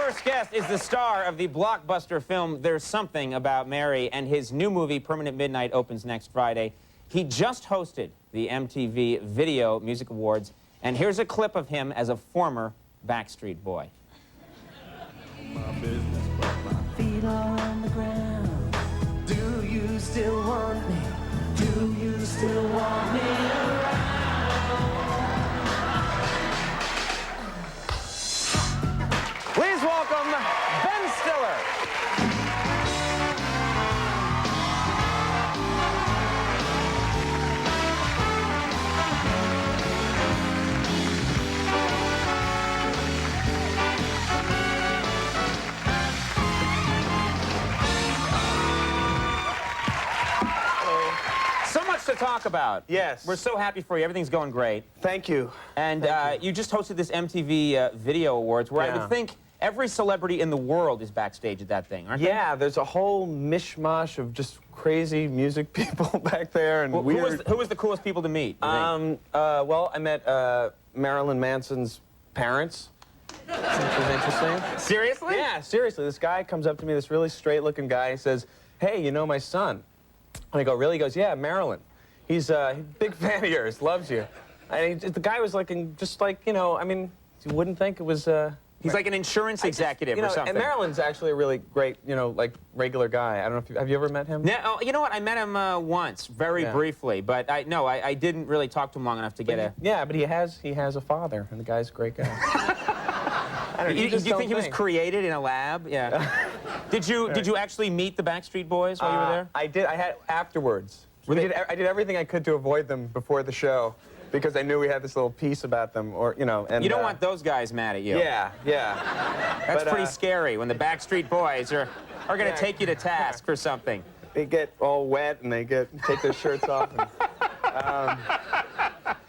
first guest is the star of the blockbuster film There's Something About Mary, and his new movie, Permanent Midnight, opens next Friday. He just hosted the MTV Video Music Awards, and here's a clip of him as a former Backstreet Boy. My business, but my feet are on the ground. Do you still want me? Do you still want me around? Please welcome Ben Stiller. So much to talk about. Yes. We're so happy for you. Everything's going great. Thank you. And you just hosted this MTV Video Awards, where I would think every celebrity in the world is backstage at that thing, aren't they? Yeah, there's a whole mishmash of just crazy music people back there and weird. Who was the coolest people to meet? Well, I met Marilyn Manson's parents, which was interesting. Seriously? Yeah, seriously. This guy comes up to me, this really straight-looking guy. He says, "Hey, you know my son?" And I go, "Really?" He goes, "Yeah, Marilyn. He's a big fan of yours, loves you." And the guy was like, just like, you know, I mean, you wouldn't think it was... He's like an insurance executive or something. And Marilyn's actually a really great, you know, like regular guy. I don't know if have you ever met him? Yeah, oh, you know what? I met him once, very briefly, but I didn't really talk to him long enough to get a... Yeah, but he has a father, and the guy's a great guy. I don't know, Do you think he was created in a lab? Yeah. Did you actually meet the Backstreet Boys while you were there? I did. I had afterwards. I did everything I could to avoid them before the show, because I knew we had this little piece about them, or you know. And you don't want those guys mad at you. Yeah, yeah. That's pretty scary when the Backstreet Boys are going to take you to task for something. They get all wet and they take their shirts off.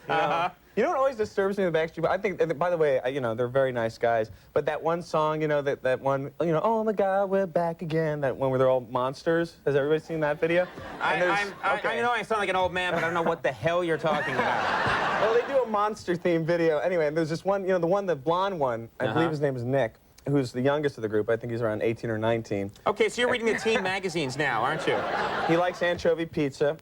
And, you know what always disturbs me in the Backstreet Boys? I think, by the way, you know, they're very nice guys. But that one song, you know, that one, you know, "Oh my God, we're back again." That one where they're all monsters. Has everybody seen that video? I know I sound like an old man, but I don't know what the hell you're talking about. Well, they do a monster-themed video. Anyway, and there's this one, you know, the blonde one, I believe his name is Nick, who's the youngest of the group. I think he's around 18 or 19. Okay, so you're reading the teen magazines now, aren't you? He likes anchovy pizza.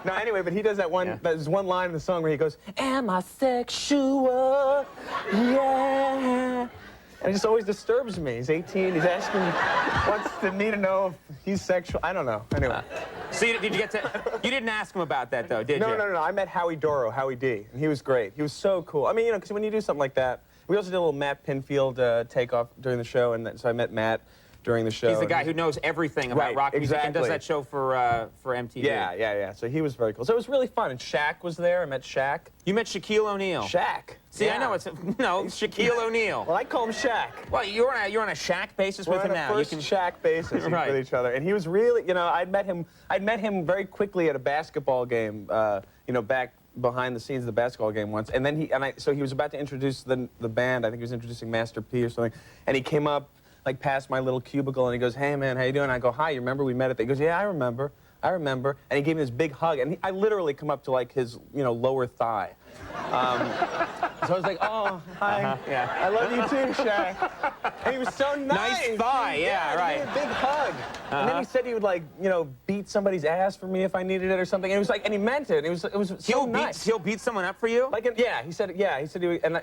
No, anyway, but he does that one, there's one line in the song where he goes, "Am I sexual? Yeah." And it just always disturbs me. He's 18, he's asking, wants me to know if he's sexual. I don't know. Anyway. So you didn't ask him about that, though, did you? No. I met Howie Doro, Howie D, and he was great. He was so cool. I mean, you know, because when you do something like that, we also did a little Matt Pinfield takeoff during the show, and so I met Matt during the show. He's the guy who knows everything about rock music and does that show for MTV. Yeah. So he was very cool. So it was really fun. And Shaq was there. I met Shaq. You met Shaquille O'Neal. Shaq. See, I know it's Shaquille O'Neal. Well, I call him Shaq. Well, you're on a Shaq basis with him now. We're on a first Shaq basis with each other, and he was really, you know, I'd met him very quickly at a basketball game, you know, back behind the scenes of the basketball game once, and then so he was about to introduce the band. I think he was introducing Master P or something, and he came up like past my little cubicle, and he goes, "Hey man, how you doing?" I go, "Hi, you remember we met at that?" He goes, "Yeah, I remember," and he gave me this big hug, and I literally come up to like his, you know, lower thigh. So I was like, "Oh, hi, I love you too, Shaq." And he was so nice. Nice thigh, yeah, right. He gave me a big hug, and then he said he would like, you know, beat somebody's ass for me if I needed it or something. And it was like, and he meant it. It was so nice. He'll beat someone up for you? Like, he said he would, and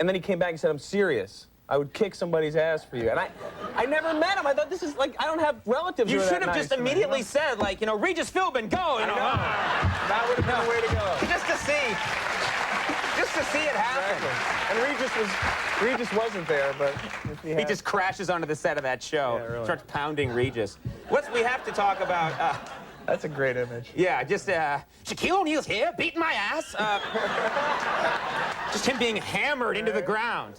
then he came back and said, "I'm serious. I would kick somebody's ass for you." And I never met him. I thought, this is like, I don't have relatives who are that You should have nice just immediately said, like, you know, "Regis Philbin, go!" You know? That would have been the way to go. Just to see it happen. And Regis wasn't there, but he just crashes onto the set of that show. Yeah, really. Starts pounding Regis. We have to talk about... That's a great image. Yeah, just Shaquille O'Neal's here, beating my ass. Just him being hammered into the ground.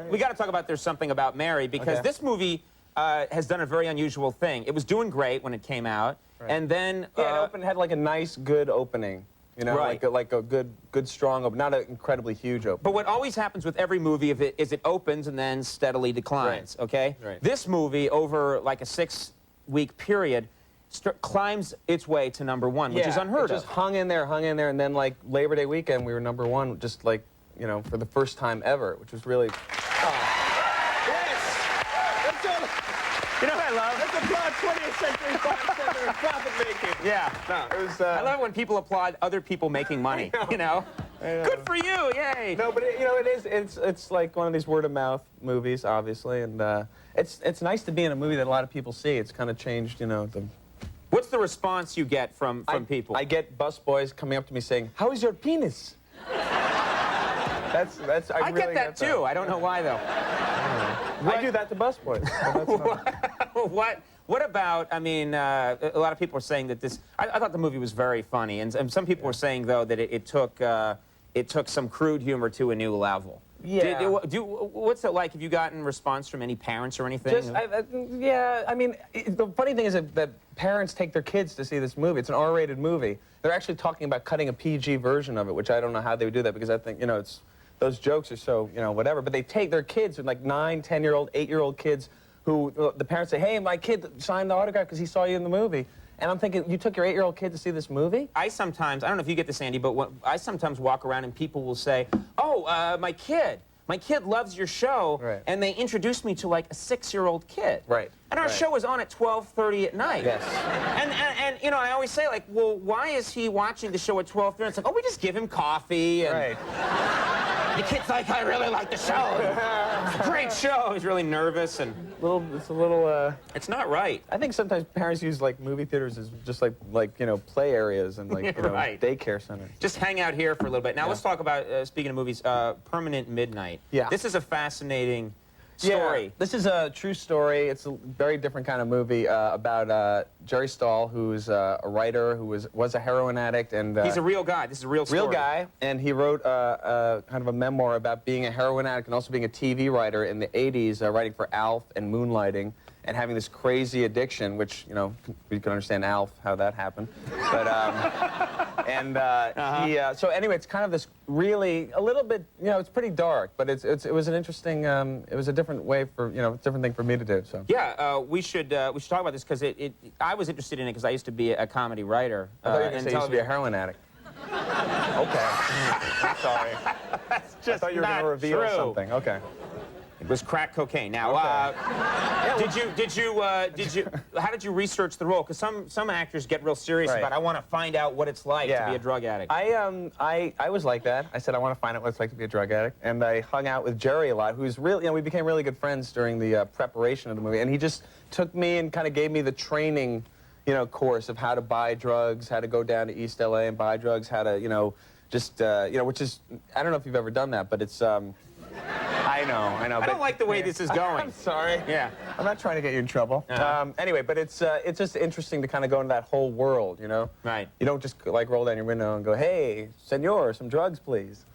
We got to talk about There's Something About Mary, because this movie has done a very unusual thing. It was doing great when it came out, and then... it had like a nice, good opening. You know, like a good, strong open, not an incredibly huge opening. But what always happens with every movie is it opens and then steadily declines, okay? Right. This movie, over like a 6-week period, climbs its way to #1, which is unheard of. It just hung in there, and then like Labor Day weekend, we were #1, just like, you know, for the first time ever, which was really... totally. You know what I love? Let's applaud 20th Century Fox Center and profit making. Yeah. No, it was. I love when people applaud other people making money. You know? Good for you! Yay! No, but it is. It's like one of these word of mouth movies, obviously, and it's nice to be in a movie that a lot of people see. It's kind of changed, you know. What's the response you get from people? I get busboys coming up to me saying, "How is your penis?" That's. I really get that too. I don't know why though. I do that to busboys. What about, I mean, a lot of people are saying that this, I thought the movie was very funny, and some people were saying, though, that it took some crude humor to a new level. Yeah. What's it like? Have you gotten response from any parents or anything? Yeah, I mean, the funny thing is that parents take their kids to see this movie. It's an R-rated movie. They're actually talking about cutting a PG version of it, which I don't know how they would do that, because I think, you know, those jokes are so, you know, whatever. But they take their kids, with like 9, 10-year-old, 8-year-old kids, who the parents say, "Hey, my kid signed the autograph because he saw you in the movie." And I'm thinking, you took your 8-year-old kid to see this movie? I don't know if you get this, Andy, but I sometimes walk around and people will say, "Oh, my kid loves your show," right. And they introduced me to like a 6-year-old kid. Right. And our show was on at 12:30 at night. Yes. And you know, I always say, like, well, why is he watching the show at 12:30? It's like, oh, we just give him coffee. And Right. the kid's like, I really like the show. It's a great show. He's really nervous and. It's a little. It's not right. I think sometimes parents use like movie theaters as just like you know, play areas and like, you know, Right. daycare centers. Just hang out here for a little bit. Now let's talk about, speaking of movies, Permanent Midnight. Yeah. This is a fascinating story. Yeah, this is a true story. It's a very different kind of movie about Jerry Stahl, who's a writer who was a heroin addict, and He's a real guy. This is a real story. real guy, and he wrote kind of a memoir about being a heroin addict and also being a TV writer in the 80s, writing for Alf and moonlighting, and having this crazy addiction, which, you know, we can understand Alf, how that happened. But, so anyway, it's kind of this really, a little bit, you know, it's pretty dark, but it was an interesting, it was a different way for, you know, different thing for me to do, so. Yeah, we should talk about this, because I was interested in it because I used to be a comedy writer. I thought you were going to say you used to be a heroin addict. Okay. I'm sorry. That's just I thought you were going to reveal true. something. Okay. It was crack cocaine. Now, how did you research the role? Because some actors get real serious Right. about, I want to find out what it's like to be a drug addict. I was like that. I said, I want to find out what it's like to be a drug addict. And I hung out with Jerry a lot, who's really, you know, we became really good friends during the preparation of the movie. And he just took me and kind of gave me the training, you know, course of how to buy drugs, how to go down to East LA and buy drugs, how to, you know, just, you know, which is, I don't know if you've ever done that, but it's, I know. I don't like the way this is going. I'm sorry. Yeah. I'm not trying to get you in trouble. Anyway, but it's just interesting to kind of go into that whole world, you know? Right. You don't just like roll down your window and go, "Hey, senor, some drugs, please."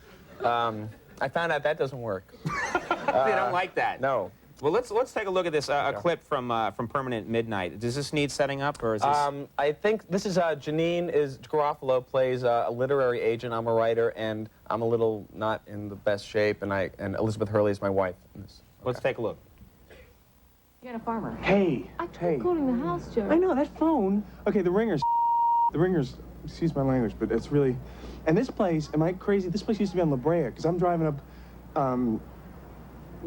I found out that doesn't work. They don't like that. No. Well, let's take a look at this a clip from Permanent Midnight. Does this need setting up, or is this? I think this is Janine Garofalo plays a literary agent. I'm a writer, and I'm a little not in the best shape, and Elizabeth Hurley is my wife. Let's take a look. You're a farmer. Hey, I tried calling the house, Joe. I know, that phone. Okay, the ringer's, excuse my language, but it's really, and this place, am I crazy? This place used to be on La Brea, because I'm driving up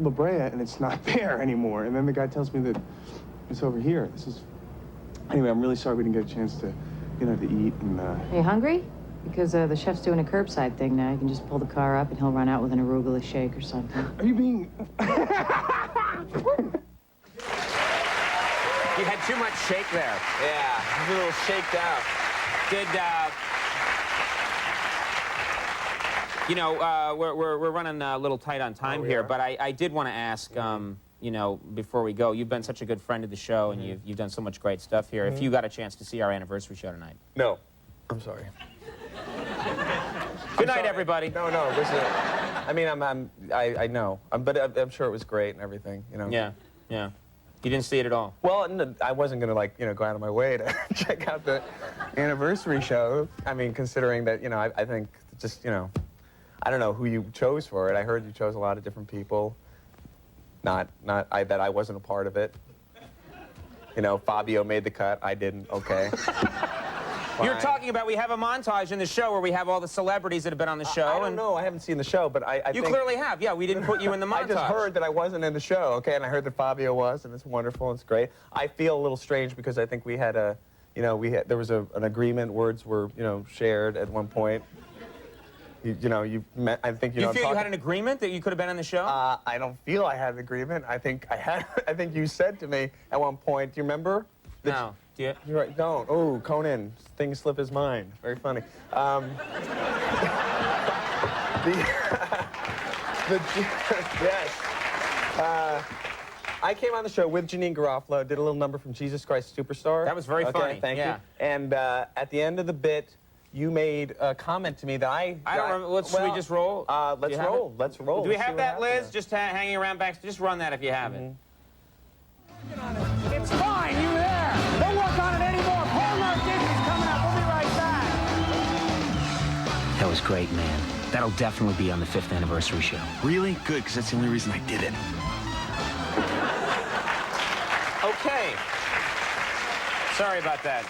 La Brea, and it's not there anymore. And then the guy tells me that it's over here. Anyway, I'm really sorry we didn't get a chance to, you know, to eat and, Are you hungry? Because the chef's doing a curbside thing now. You can just pull the car up and he'll run out with an arugula shake or something. Are you being... You had too much shake there. Yeah, a little shaked out. You know, we're running a little tight on time here, but I did want to ask, you know, before we go, you've been such a good friend of the show, and you've done so much great stuff here. If you got a chance to see our anniversary show tonight. No. I'm sorry. Good night, everybody. No, listen. I mean, I know, but I'm sure it was great and everything, you know. Yeah. You didn't see it at all. Well, no, I wasn't gonna, like, you know, go out of my way to check out the anniversary show. I mean, considering that, you know, I think just, you know, I don't know who you chose for it. I heard you chose a lot of different people. That I wasn't a part of it. You know, Fabio made the cut. I didn't. Okay. You're talking about we have a montage in the show where we have all the celebrities that have been on the show. I don't know. I haven't seen the show, but I You think clearly have. Yeah, we didn't put you in the montage. I just heard that I wasn't in the show, okay, and I heard that Fabio was, and it's wonderful, it's great. I feel a little strange because I think we had a, you know, there was an agreement, words were, you know, shared at one point. I think you know. You feel you had an agreement that you could have been on the show? I don't feel I had an agreement. I think I had. I think you said to me at one point. Do you remember? No. Do you? You're right. Don't. Oh, Conan, things slip his mind. Very funny. Yes. I came on the show with Janine Garofalo, did a little number from Jesus Christ Superstar. That was very funny. Thank yeah. you. And at the end of the bit, you made a comment to me that I don't remember. Should we just roll? Let's roll. Let's roll. Do we Let's see have what that, Liz? happens. Just hanging around back. Just run that if you have it. It's fine, you there. Don't work on it anymore. Paul Disney's coming up. We'll be right back. That was great, man. That'll definitely be on the 5th anniversary show. Really? Good, because that's the only reason I did it. Okay. Sorry about that.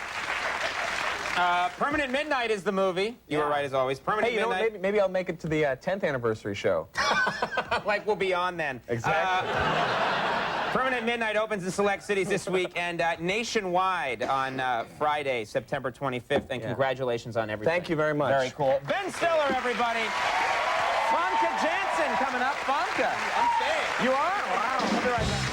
Permanent Midnight is the movie. You were right as always. Permanent Hey, you know Midnight. what? Maybe I'll make it to the 10th anniversary show. Like we'll be on then. Exactly. Permanent Midnight opens in select cities this week and nationwide on Friday, September 25th. And congratulations on everything. Thank you very much. Very cool. Ben Stiller, everybody. Famke Janssen coming up. Famke. I'm staying. You are? Wow. We'll be right back.